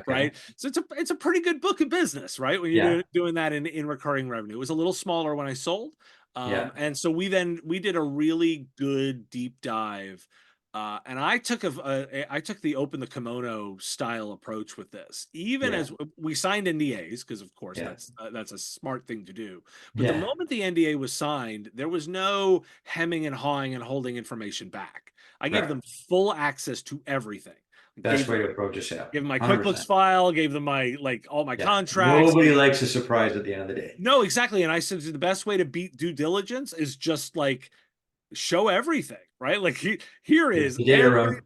Okay. Right? So it's a pretty good book of business, right? When you're Yeah. doing that in recurring revenue. It was a little smaller when I sold. Yeah. And so we did a really good deep dive. And I took the open the kimono style approach with this. Even Yeah. as we signed NDAs, because of course Yeah. that's a smart thing to do. But the Yeah. moment the NDA was signed, there was no hemming and hawing and holding information back. I gave Right. them full access to everything. Best Gave way them to approach a sale. Give them my QuickBooks 100%. file, gave them my all my Yeah. contracts, Nobody gave likes a surprise at the end of the day. no, exactly. And I said the best way to beat due diligence is just like show everything, right? Like here Here's is the data every room.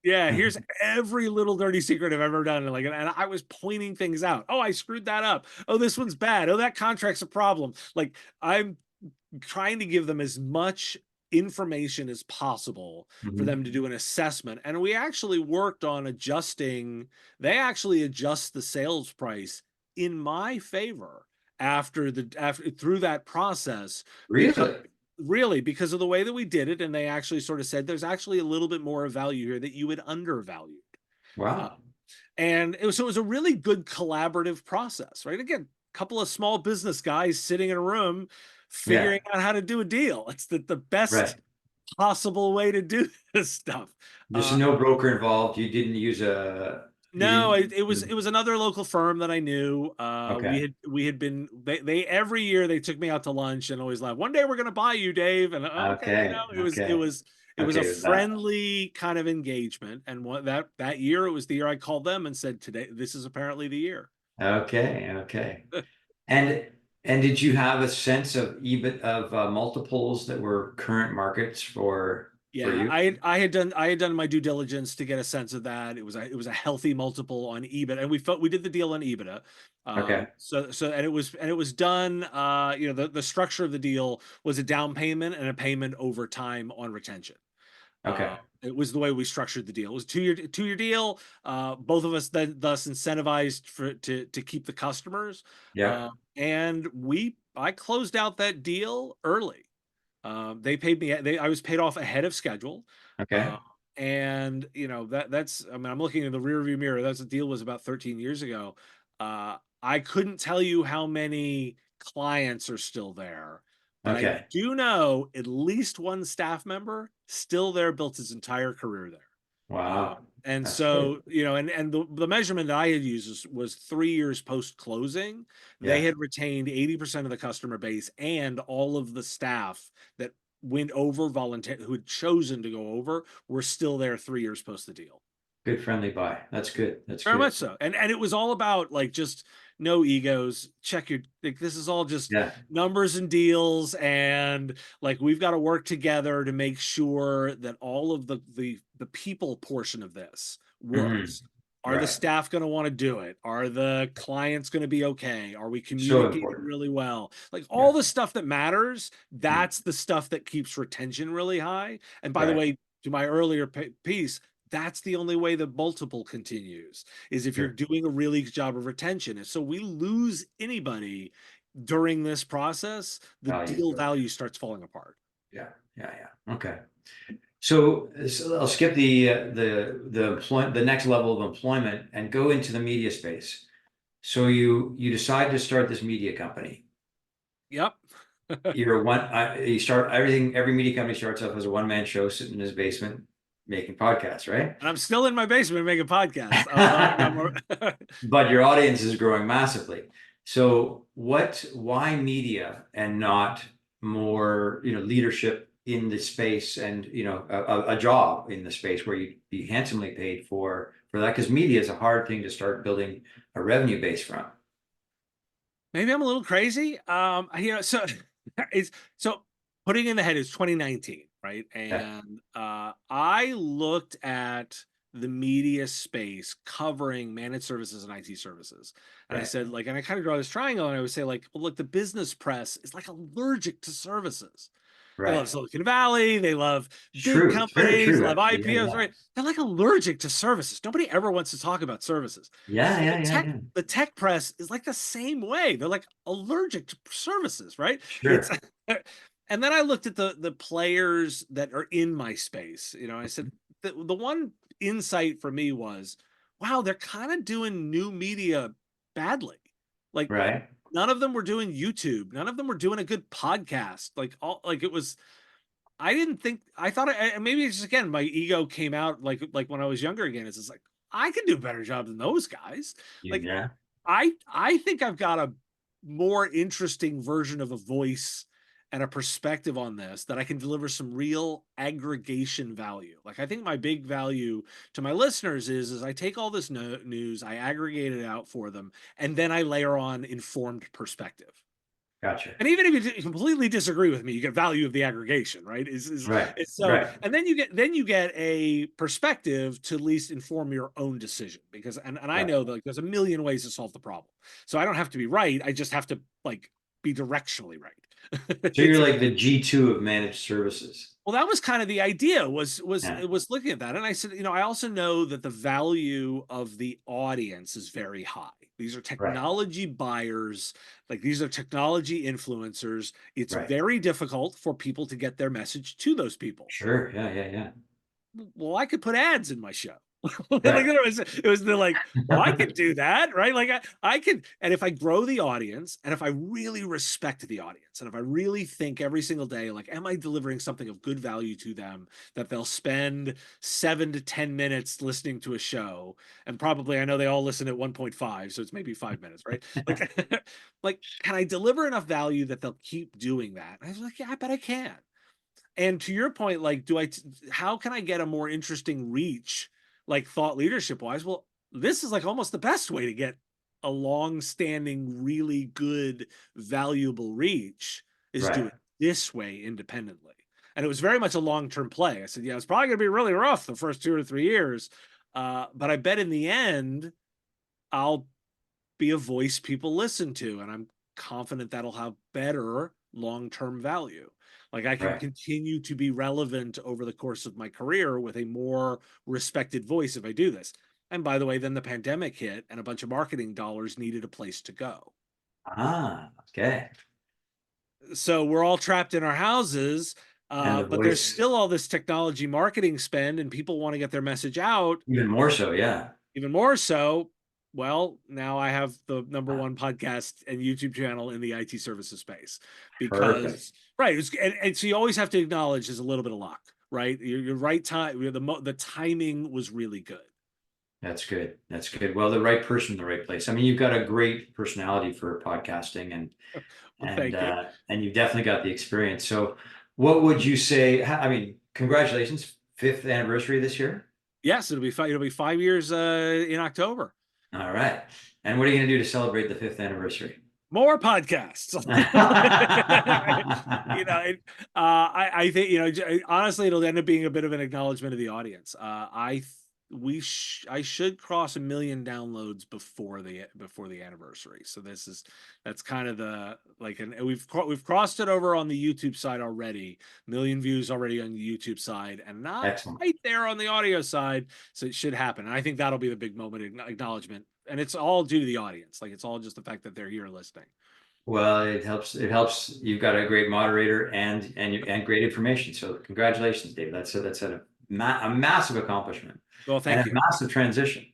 yeah, here's every little dirty secret I've ever done. And I was pointing things out. Oh, I screwed that up. Oh, this one's bad. Oh, that contract's a problem. Like I'm trying to give them as much information as possible for Mhm. them to do an assessment. And we actually worked on they actually adjust the sales price in my favor after through that process because Really? really because of the way that we did it. And they actually sort of said there's actually a little bit more of value here that you would undervalue. Uh, Wow. so it was a really good collaborative process, right? Again, a couple of small business guys sitting in a room Yeah. figuring out how to do a deal. It's the best Right. possible way to do this stuff. There's Uh, no broker involved. You no, didn't, it was another local firm that I knew. We okay. had been they every year they took me out to lunch and always laughed. One day we're gonna buy you, Dave. And okay, Okay. Okay. it was a Okay. With that. friendly kind of engagement. And that year it was the year I called them and said, today this is apparently the year. Okay. Okay. And and did you have a sense of EBIT of multiples that were current markets for? for Yeah, you? I had done my due diligence to get a sense of that. It was a healthy multiple on EBITDA, and we did the deal on EBITDA. Okay. And it was done. The structure of the deal was a down payment and a payment over time on retention. Okay. It was the way we structured the deal. It was a 2-year then both of us then thus incentivized to keep the customers. Yeah. And I closed out that deal early. They paid me. I was paid off ahead of schedule. Okay. Uh, and that's. I mean, I'm looking in the rearview mirror. That's the deal was about 13 years ago. I couldn't tell you how many clients are still there, but I Okay. do know at least one staff member still there, built his entire career there. Wow. And That's good. so, and the measurement that I had used was 3 years post closing. They Yeah. had retained 80% of the customer base and all of the staff that went over who had chosen to go over were still there 3 years post the deal. Good friendly buy. That's good. That's Very good. much so. And it was all about like just no egos. Check your like this is all just Yeah. numbers and deals and like we've got to work together to make sure that all of the people portion of this Hmm. works. Are the Right. staff going to want to do it? Are the clients going to be okay? Are we So communicating important. really well? Like Yeah. all the stuff that matters, Mm. that's the stuff that keeps retention really high. And by the Right. way, to my earlier piece, that's the only way the multiple continues is if you're Sure. doing a really good job of retention. And so we lose anybody during this process, the Value deal goes. value starts falling apart. Yeah. Yeah. Yeah. Okay. So I'll skip the next level of employment and go into the media space. So you decide to start this media company. Yep. You start everything. Every media company starts off as a one-man show sitting in his basement making podcasts, right? And I'm still in my basement making podcasts. Although I've got more. But your audience is growing massively. So why media and not more, leadership in the space and, a job in the space where you'd be handsomely paid for that? Because media is a hard thing to start building a revenue base from. Maybe I'm a little crazy. So it's so putting in the head is 2019, right? Yeah, And I looked at the media space covering managed services and IT services. And I right, said, like, and I kind of draw this triangle and I would say, like, well, look, the business press is like allergic to services. They love right. Silicon Valley. They love big True. It's very companies. They true, love actually. Yeah, IPOs, yeah. right? They're like allergic to services. Nobody ever wants to talk about services. Yeah, Well, yeah, yeah, yeah. the tech press is like the same way. They're like allergic to services, right? It's Sure. and then I looked at the players that are in my space. I said the one insight for me was, wow, they're kind of doing new media badly. Like Right, none of them were doing YouTube. None of them were doing a good podcast. Like all like it was I didn't think I thought maybe it's just again my ego came out like when I was younger again. It's just like I can do a better job than those guys. Like yeah, I think I've got a more interesting version of a voice and a perspective on this that I can deliver some real aggregation value. Like I think my big value to my listeners is I take all this news, I aggregate it out for them, and then I layer on informed perspective. gotcha. And even if you completely disagree with me, you get value of the aggregation, right? Right, It's so, right. and then you get a perspective to at least inform your own decision because, and I Right. know that like, there's a million ways to solve the problem, so I don't have to be right. I just have to like be directionally right. So you're like the G2 of managed services. Well, that was kind of the idea Yeah, was looking at that. And I said, I also know that the value of the audience is very high. These are right, technology buyers, like these are technology influencers. It's right. very difficult for people to get their message to those people. Sure. Yeah, yeah, yeah. Well, I could put ads in my show. Like Right. it was the like, well, I could do that, right? Like I could, and if I grow the audience, and if I really respect the audience, and if I really think every single day, like, am I delivering something of good value to them that they'll spend 7 to 10 minutes listening to a show, and probably I know they all listen at 1.5, so it's maybe 5 minutes, right? Like, like, can I deliver enough value that they'll keep doing that? And I was like, yeah, I bet I can. And to your point, like, how can I get a more interesting reach, like thought leadership wise? Well, this is like almost the best way to get a long-standing, really good, valuable reach is do Right. it this way independently. And it was very much a long-term play. I said, yeah, it's probably going to be really rough the first 2 or 3 years. But I bet in the end, I'll be a voice people listen to. And I'm confident that'll have better long-term value. Like I can Right. continue to be relevant over the course of my career with a more respected voice if I do this. And by the way, then the pandemic hit and a bunch of marketing dollars needed a place to go. Ah, okay. So we're all trapped in our houses, And the but there's voice, still all this technology marketing spend, and people want to get their message out even more so, yeah. even more so. Well, now I have the number one podcast and YouTube channel in the IT services space Perfect. because, right. And so you always have to acknowledge there's a little bit of luck, right? Your right time, the timing was really good. That's good. That's good. Well, the right person in the right place. I mean, you've got a great personality for podcasting, Well, thank you. and you've definitely got the experience. So what would you say? I mean, congratulations, fifth anniversary this year. Yes, it'll be 5 years in October. All right. And what are you going to do to celebrate the fifth anniversary? More podcasts. I think honestly, it'll end up being a bit of an acknowledgement of the audience. I should cross 1 million downloads before the anniversary. So that's kind of the like, and we've crossed it over on the YouTube side already. 1 million views already on the YouTube side, and not Excellent. right there on the audio side. So it should happen. And I think that'll be the big moment acknowledgement. And it's all due to the audience. Like it's all just the fact that they're here listening. Well, it helps. It helps. You've got a great moderator and great information. So congratulations, Dave. A massive accomplishment Well, and thank a you. massive transition.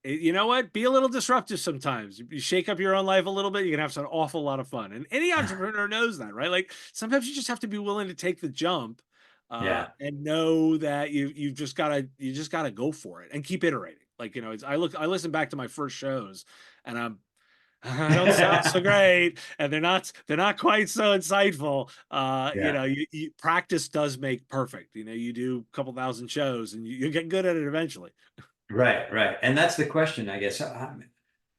You know what? Be a little disruptive sometimes. You shake up your own life a little bit, you can have an awful lot of fun. And any entrepreneur knows that, right? Like sometimes you just have to be willing to take the jump Yeah. and know that you just gotta go for it and keep iterating. Like, I listen back to my first shows and I don't sound so great, and they're not quite so insightful. Yeah. Practice does make perfect. You do a couple thousand shows and you get good at it eventually. Right, right. And that's the question, I guess.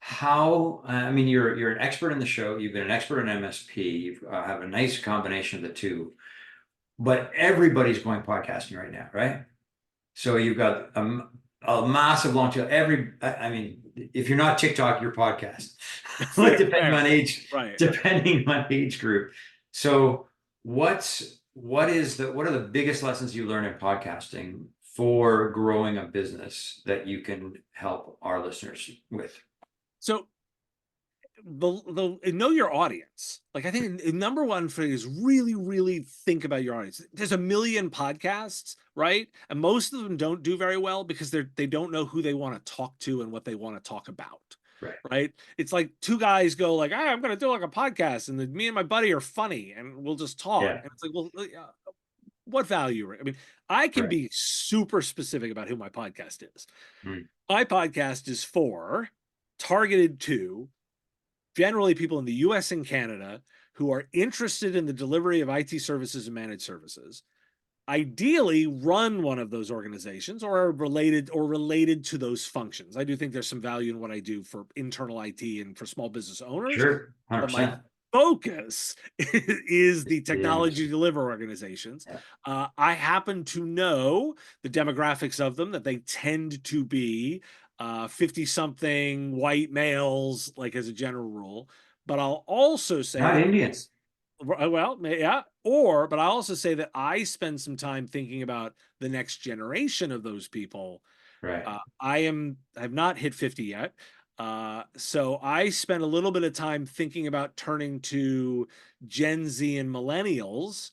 How, I mean, you're an expert in the show. You've been an expert in MSP. You have a nice combination of the two. But everybody's going podcasting right now, right? So you've got a massive long tail. I mean, if you're not TikTok, you're podcast. Fair, Depending fair. on age, Right. depending on age group. So what are the biggest lessons you learn in podcasting for growing a business that you can help our listeners with? So the know your audience. Like I think number one thing is really, really think about your audience. There's 1 million podcasts, right? And most of them don't do very well because they don't know who they want to talk to and what they want to talk about. Right. Right. It's like two guys go like, hey, I'm gonna do like a podcast, and then me and my buddy are funny and we'll just talk. Yeah. And it's like, well, what value? I mean, I can Right. be super specific about who my podcast is. Mm. My podcast is targeted to generally people in the US and Canada who are interested in the delivery of IT services and managed services, ideally run one of those organizations or are related to those functions. I do think there's some value in what I do for internal IT and for small business owners, Sure. but my 100%. focus is the technology Is deliver organizations. yeah. I happen to know the demographics of them, that they tend to be 50 something white males, like as a general rule. But I'll also say Not that, Indians. well, yeah, but I also say that I spend some time thinking about the next generation of those people. Right. I have not hit 50 yet. So I spent a little bit of time thinking about turning to Gen Z and millennials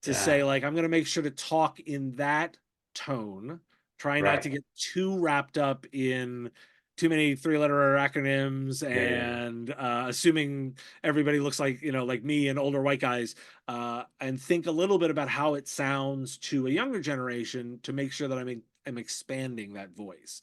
to say, Yeah. like, I'm going to make sure to talk in that tone, try not to Right. get too wrapped up in too many three-letter acronyms Yeah. Yeah. and assuming everybody looks like, like me and older white guys, and think a little bit about how it sounds to a younger generation to make sure that I'm expanding that voice.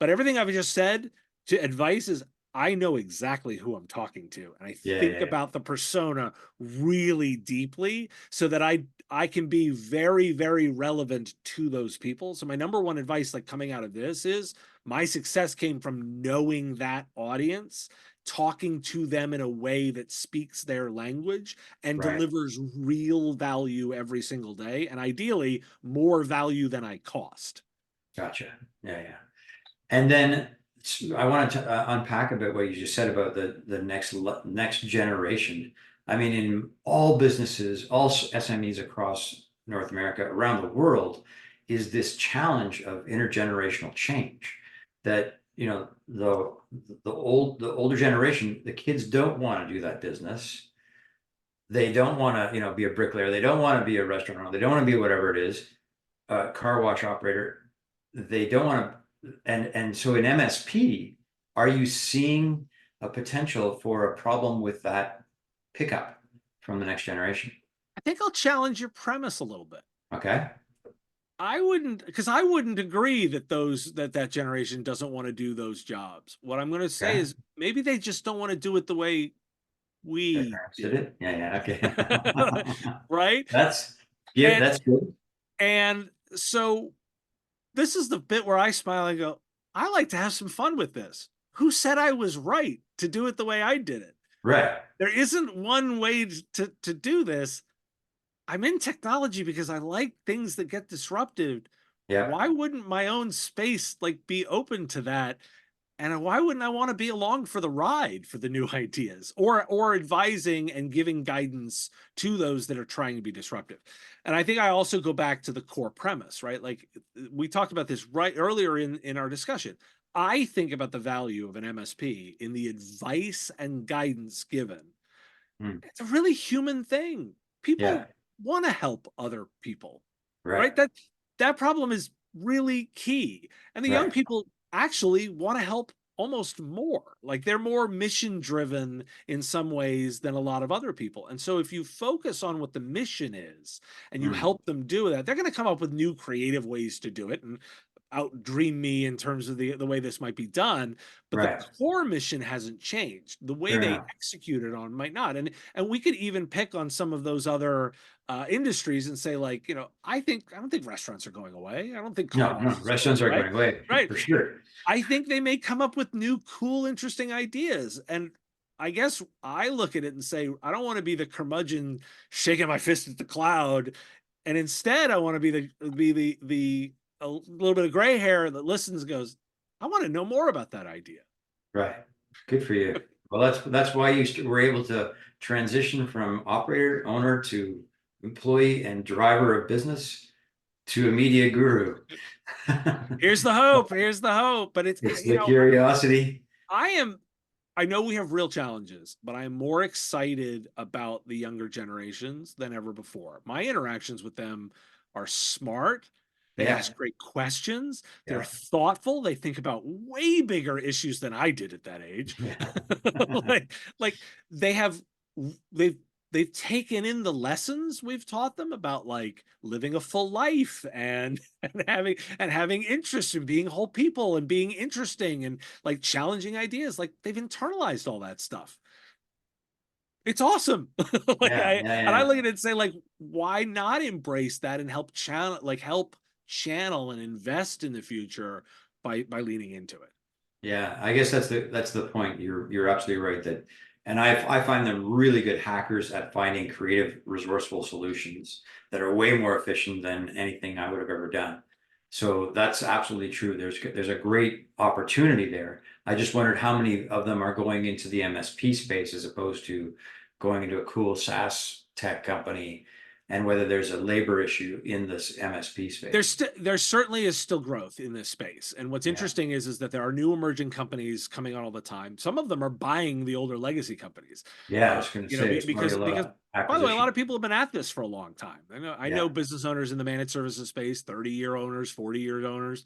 But everything I've just said to advice is I know exactly who I'm talking to, and I Yeah. think Yeah. Yeah. about the persona really deeply so that I can be very, very relevant to those people. So my number one advice, like coming out of this, is my success came from knowing that audience talking to them in a way that speaks their language and Right. delivers real value every single day, and ideally more value than I cost. Gotcha. Yeah, yeah. And then I wanted to unpack a bit what you just said about the next generation. I mean, in all businesses, all SMEs across North America, around the world, is this challenge of intergenerational change. That, you know, the older generation, the kids don't want to do that business. They don't want to, be a bricklayer. They don't want to be a restaurant owner. They don't want to be whatever it is, a car wash operator. They don't want to, and so in MSP, are you seeing a potential for a problem with that pickup from the next generation? I think I'll challenge your premise a little bit. Okay. Because I wouldn't agree that that generation doesn't want to do those jobs. What I'm going to say Okay. is maybe they just don't want to do it the way Their we parents did did it. Yeah, yeah. it. Okay. Right? That's yeah, And that's good. and so this is the bit where I smile and go, I like to have some fun with this. Who said I was right to do it the way I did it? Right. There isn't one way to do this. I'm in technology because I like things that get disrupted. Yeah. Why wouldn't my own space like be open to that? And why wouldn't I want to be along for the ride for the new ideas, or advising and giving guidance to those that are trying to be disruptive? And I think I also go back to the core premise, right? Like we talked about this right earlier in our discussion. I think about the value of an MSP in the advice and guidance given. Mm. It's a really human thing. Yeah. People want to help other people, Right. right? That problem is really key. And the young Right. people actually want to help almost more. Like they're more mission driven in some ways than a lot of other people. And so if you focus on what the mission is and you Mm. help them do that, they're going to come up with new creative ways to do it and outdream me in terms of the way this might be done, but the Right. core mission hasn't changed. The way Fair they enough. execute it on might not. And we could even pick on some of those other industries and say, like, I don't think restaurants are going away. I don't think car No, no, washes are going restaurants are away. going away Right. for sure. I think they may come up with new, cool, interesting ideas. And I guess I look at it and say, I don't want to be the curmudgeon shaking my fist at the cloud. And instead, I want to be the a little bit of gray hair that listens and goes, I want to know more about that idea. Right. Good for you. Well, that's why you were able to transition from operator, owner to employee and driver of business to a media guru. Here's the hope. Here's the hope. But it's, It's the curiosity. I am I know we have real challenges, but I am more excited about the younger generations than ever before. My interactions with them are smart. They Yeah. ask great questions. They're Yeah. thoughtful. They think about way bigger issues than I did at that age. Yeah. like they have they've they've taken in the lessons we've taught them about like living a full life and and having interests and being whole people and being interesting and like challenging ideas. Like they've internalized all that stuff. It's awesome. like Yeah. I Yeah. and I Yeah. look at it and say, like, why not embrace that and help channel and invest in the future by leaning into it. Yeah, I guess that's the point. You're absolutely right that, and I find them really good hackers at finding creative, resourceful solutions that are way more efficient than anything I would have ever done. So that's absolutely true. There's a great opportunity there. I just wondered how many of them are going into the MSP space as opposed to going into a cool SaaS tech company, and whether there's a labor issue in this MSP space. There certainly is still growth in this space, and what's Yeah. interesting is that there are new emerging companies coming on all the time. Some of them are buying the older legacy companies, Yeah, I was going to say it's probably a lot because of by the way, a lot acquisition. of people have been at this for a long time. I know Yeah, business owners in the managed services space, 30-year owners, 40-year owners.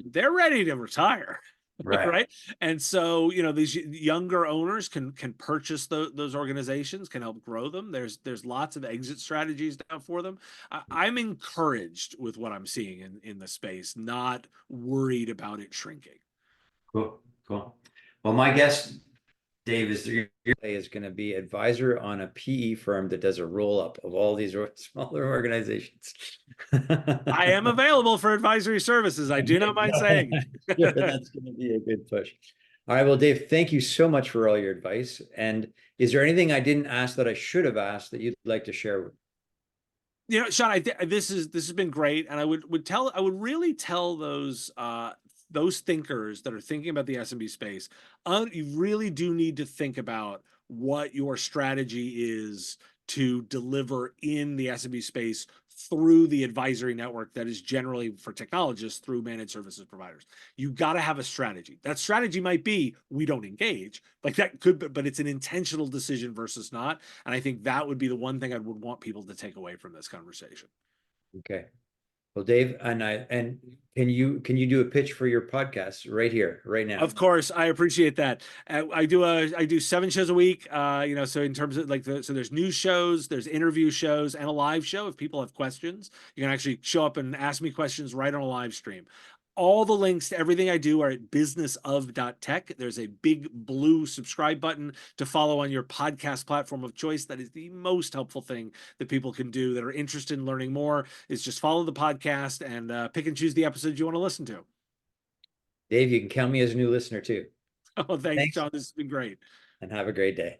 They're ready to retire. right. Right. And so, these younger owners can purchase those organizations, can help grow them. There's lots of exit strategies now for them. I'm encouraged with what I'm seeing in the space, not worried about it shrinking. Cool, cool. Well, my guest, Dave, is going to be advisor on a PE firm that does a roll up of all these smaller organizations. I am available for advisory services. I do not mind saying Sure, it. that's going to be a good push. All right, well, Dave, thank you so much for all your advice. And is there anything I didn't ask that I should have asked that you'd like to share? Sean, this has been great, and I would really tell those thinkers that are thinking about the SMB space, you really do need to think about what your strategy is to deliver in the SMB space through the advisory network that is generally for technologists through managed services providers. You got to have a strategy. That strategy might be we don't engage, like that could, but it's an intentional decision versus not. And I think that would be the one thing I would want people to take away from this conversation. Okay. Well, Dave, and can you do a pitch for your podcast right here, right now? Of course, I appreciate that. I do 7 shows a week. So in terms of so there's news shows, there's interview shows, and a live show. If people have questions, you can actually show up and ask me questions right on a live stream. All the links to everything I do are at businessof.tech. There's a big blue subscribe button to follow on your podcast platform of choice. That is the most helpful thing that people can do that are interested in learning more. Is just follow the podcast and pick and choose the episodes you want to listen to. Dave, you can count me as a new listener too. Oh, thanks, Thanks, John. This has been great. and have a great day.